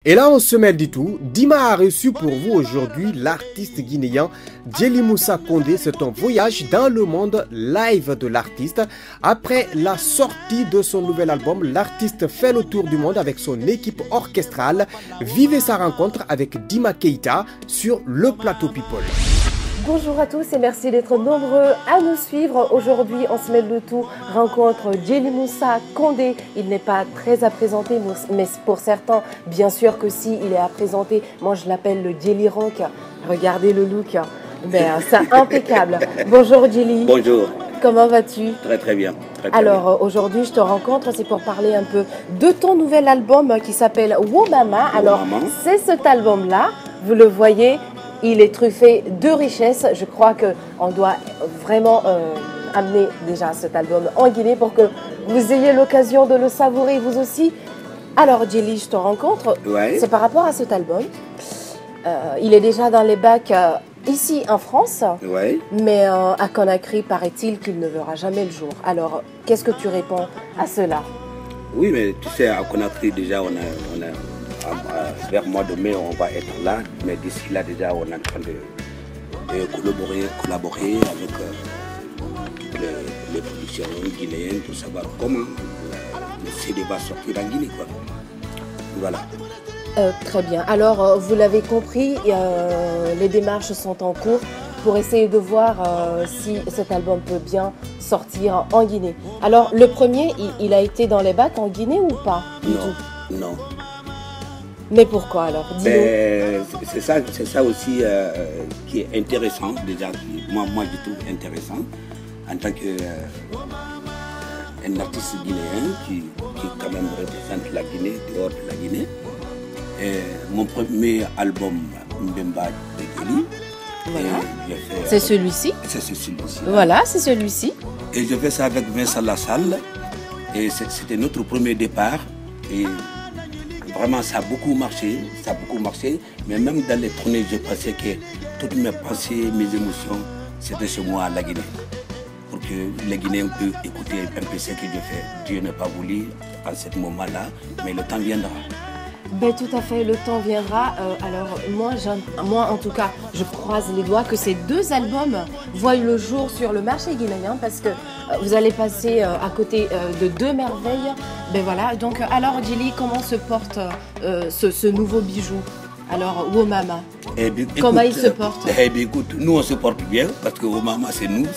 Et là, on se mêle du tout. Dima a reçu pour vous aujourd'hui l'artiste guinéen Djely Moussa Condé. C'est un voyage dans le monde live de l'artiste. Après la sortie de son nouvel album, l'artiste fait le tour du monde avec son équipe orchestrale. Vivez sa rencontre avec Dima Keïta sur le plateau People. Bonjour à tous et merci d'être nombreux à nous suivre. Aujourd'hui, on se mêle le tout, rencontre Djely Moussa Condé. Il n'est pas très à présenter, mais pour certains, bien sûr que si, il est à présenter. Moi, je l'appelle le Djely Rock. Regardez le look, c'est impeccable. Bonjour Djely. Bonjour. Comment vas-tu? Très très bien. Alors aujourd'hui, je te rencontre, c'est pour parler un peu de ton nouvel album qui s'appelle Wo Mama. Alors, c'est cet album-là, vous le voyez. Il est truffé de richesses. Je crois qu'on doit vraiment amener déjà cet album en Guinée pour que vous ayez l'occasion de le savourer vous aussi. Alors Djely, je te rencontre. Ouais. C'est par rapport à cet album. Il est déjà dans les bacs ici en France. Ouais. Mais à Conakry, paraît-il qu'il ne verra jamais le jour. Alors, qu'est-ce que tu réponds à cela? Oui, mais tu sais, à Conakry, déjà, vers le mois de mai, on va être là. Mais d'ici là, déjà, on est en train de collaborer avec les productions guinéennes pour savoir comment le CD va sortir en Guinée, quoi. Voilà. Très bien. Alors, vous l'avez compris, les démarches sont en cours pour essayer de voir si cet album peut bien sortir en Guinée. Alors, le premier, il a été dans les bacs en Guinée ou pas? Non. Mais pourquoi alors? C'est ça aussi qui est intéressant, déjà, moi je trouve intéressant, en tant qu'un artiste guinéen qui quand même représente la Guinée, dehors de la Guinée. Et mon premier album, Mbemba de Djely. Voilà. C'est celui-ci. C'est celui-ci. Voilà, c'est celui-ci. Et je fais ça avec Vincent Lassalle. Et c'était notre premier départ. Et vraiment, ça a beaucoup marché. Mais même dans les tournées, je pensais que toutes mes pensées, mes émotions, c'était chez moi à la Guinée. Pour que les Guinéens puissent écouter un peu ce que je fais. Dieu n'a pas voulu à ce moment-là, mais le temps viendra. Ben, tout à fait, le temps viendra. Alors moi en tout cas, je croise les doigts que ces deux albums voient le jour sur le marché guinéen parce que vous allez passer à côté de deux merveilles. Ben voilà, donc alors Djely, comment se porte ce nouveau bijou? Alors Wo Mama, comment il se porte? Écoute, nous on se porte bien parce que Wo Mama c'est nous,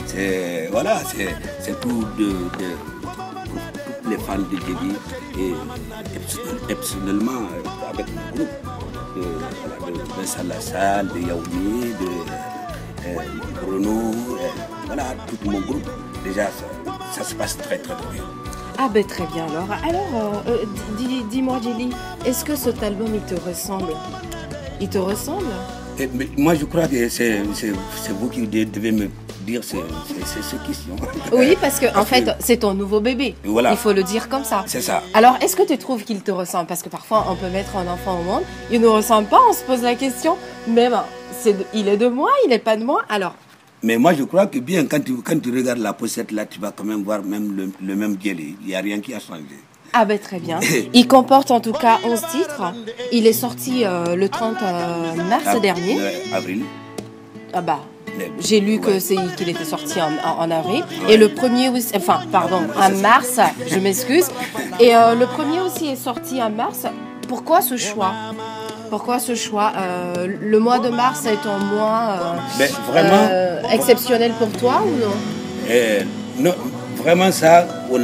c'est tout les fans de Djely et personnellement avec mon groupe de Vincent Lassalle, de Yaoumi, de Bruno, voilà, tout mon groupe. Déjà, ça se passe très très bien. Ah ben très bien alors. Dis-moi Djely, est-ce que cet album il te ressemble? Il te ressemble? Mais moi je crois que c'est vous qui devez me dire ces questions. Oui, parce que en fait, c'est ton nouveau bébé. Voilà. Il faut le dire comme ça. C'est ça. Alors, est-ce que tu trouves qu'il te ressemble? Parce que parfois, on peut mettre un enfant au monde, il ne nous ressemble pas, on se pose la question. Mais ben, il est de moi, il n'est pas de moi. Alors. Mais moi, je crois que bien, quand tu regardes la pochette là, tu vas quand même voir même le même Djely. Il n'y a rien qui a changé. Ah ben très bien. Il comporte en tout cas 11 titres. Il est sorti le 30 mars dernier. Avril. Ah bah. J'ai lu qu'il était sorti en avril. Ouais. Et le premier aussi, en mars, je m'excuse. Et le premier aussi est sorti en mars. Pourquoi ce choix? Le mois de mars est un mois vraiment exceptionnel pour toi ou non? Non, vraiment ça, on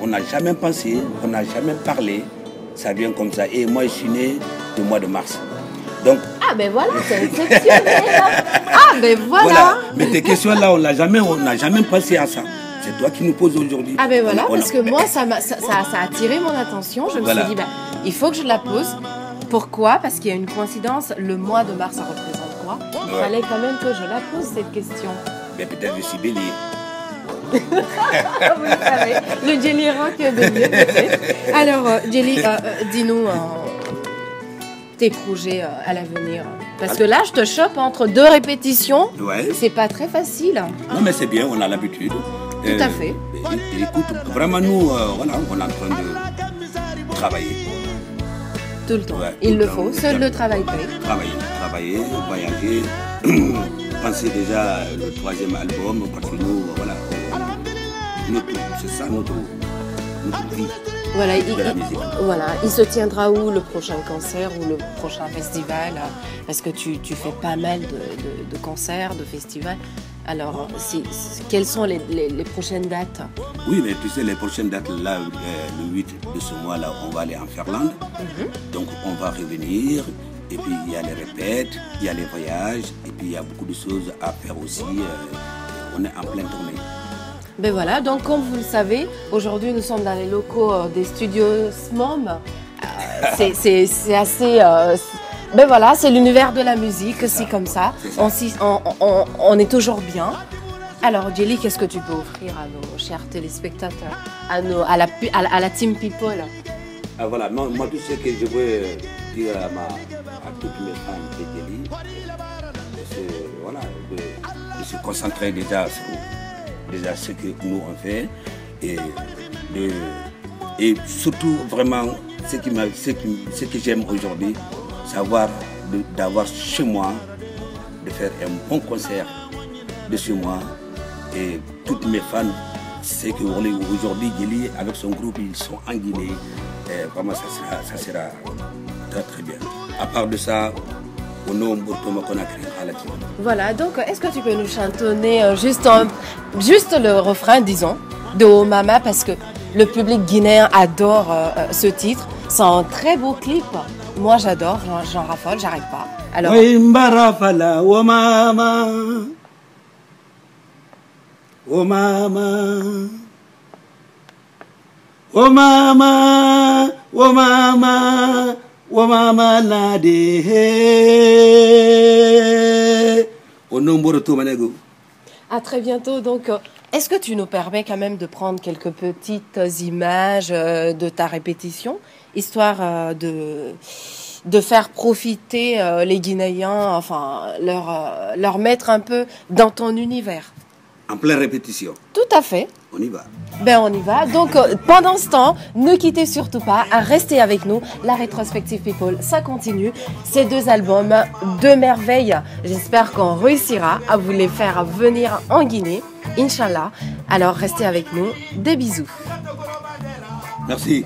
n'a jamais pensé, on n'a jamais parlé. Ça vient comme ça. Et moi, je suis né le mois de mars. Donc, ah ben voilà, c'est exceptionnel. Ah ben voilà. Mais tes questions là, on n'a jamais pensé à ça. C'est toi qui nous poses aujourd'hui. Ah ben voilà, parce que moi, ça a attiré mon attention. Je me suis dit, il faut que je la pose. Pourquoi? Parce qu'il y a une coïncidence. Le mois de mars, ça représente quoi? Il fallait quand même que je la pose, cette question. Mais peut-être je suis bélier. Vous le savez, le Djely Rock bélier, peut-être. Alors, Djely, dis-nous tes projets à l'avenir. Parce que là, je te chope entre deux répétitions. Ouais. C'est pas très facile. Non, mais c'est bien, on a l'habitude. Tout à fait. Écoute, vraiment, nous, on est en train de travailler. Tout le temps. Ouais, Il tout le temps. faut. Seul le travail paye. Travailler, voyager, penser déjà le 3e album, parce que nous, voilà, c'est ça notre vie Voilà, de la musique. voilà, il se tiendra où le prochain concert ou le prochain festival? Parce que tu fais pas mal de concerts, de festivals. Alors, quelles sont les prochaines dates? Oui, mais tu sais, les prochaines dates, là, le 8 de ce mois-là, on va aller en Finlande. Donc, on va revenir. Et puis, il y a les répètes, il y a les voyages. Et puis, il y a beaucoup de choses à faire aussi. On est en pleine tournée. Ben voilà, donc comme vous le savez, aujourd'hui nous sommes dans les locaux des studios SMOM. C'est assez... ben voilà, c'est l'univers de la musique, c'est comme ça. On est toujours bien. Alors Djely, qu'est-ce que tu peux offrir à nos chers téléspectateurs, à la Team People? Ah, voilà, moi tout ce que je veux dire à toutes mes fans de Djely, c'est voilà, de se concentrer déjà sur ce que nous on fait et surtout vraiment ce que j'aime aujourd'hui, savoir d'avoir chez moi, de faire un bon concert de chez moi et toutes mes fans, c'est qu'aujourd'hui Djely avec son groupe ils sont en Guinée et vraiment ça sera très très bien. À part de ça, voilà, donc est-ce que tu peux nous chantonner juste le refrain, disons, de Oh Mama, parce que le public guinéen adore ce titre. C'est un très beau clip. Moi j'adore, j'en raffole, j'arrête pas. Alors, Oh Mama, oh Mama, oh Mama, oh Mama. À très bientôt. Donc, est-ce que tu nous permets quand même de prendre quelques petites images de ta répétition, histoire de faire profiter les Guinéens, enfin leur mettre un peu dans ton univers? En pleine répétition. Tout à fait. On y va. Ben on y va. Donc pendant ce temps, ne quittez surtout pas, restez avec nous. La rétrospective People, ça continue. Ces 2 albums, 2 merveilles. J'espère qu'on réussira à vous les faire venir en Guinée, Inch'Allah. Alors restez avec nous. Des bisous. Merci.